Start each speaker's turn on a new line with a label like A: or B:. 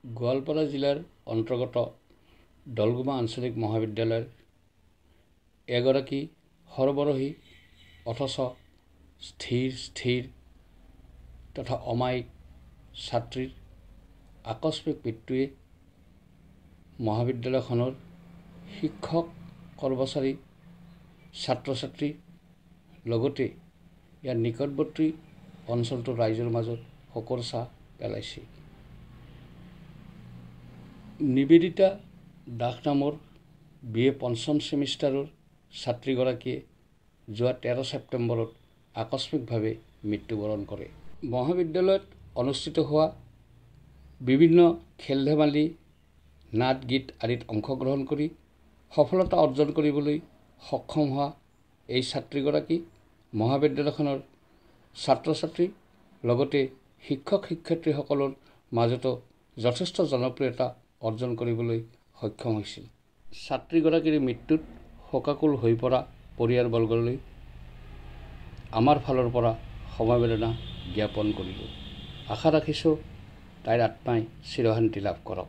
A: গোৱালপাৰা জিলাৰ অন্তৰ্গত দলগুমা আঞ্চলিক মহাবিদ্যালয়ৰ এগৰাকী সৰ্বৰহী অথচ স্থিৰ তথা অমায়িক ছাত্ৰীৰ আকস্মিক মৃত্যুৱে মহাবিদ্যালয়খনৰ শিক্ষক কৰ্মচাৰী ছাত্ৰ ছাত্ৰী লগতে ইয়াৰ নিকটৱৰ্তী অঞ্চলটোৰ ৰাইজৰ মাজত শোকৰ ছাঁ পেলাইছে। নিবেদিতা দাস নামৰ BA পঞ্চম ছেমিষ্টাৰৰ ছাত্ৰীগৰাকীয়ে যোৱা 13 ছেপ্টেম্বৰত আকস্মিকভাৱে মৃত্যুবৰণ কৰে। মহাবিদ্যালয়ত অনুষ্ঠিত হোৱা বিভিন্ন খেল ধেমালি নাট গীত আদিত অংশগ্ৰহণ কৰি সফলতা অৰ্জন কৰিবলৈ সক্ষম হোৱা এই ছাত্ৰীগৰাকী মহাবিদ্যালয়খনৰ ছাত্ৰ ছাত্ৰী লগতে শিক্ষক শিক্ষয়িত্ৰীসকলৰ মাজতো যথেষ্ট জনপ্ৰিয়তা অৰ্জন কৰিবলৈ সক্ষম হৈছিল। ছাত্ৰীগৰাকীৰ মৃত্যুত শোকাকুল হৈ পৰা পৰিয়ালবৰ্গলৈ আমাৰ ফালৰ পৰা সমবেদনা জ্ঞাপন কৰিলোঁ। আশা ৰাখিছোঁ তাইৰ আত্মাই চিৰশান্তি লাভ কৰক।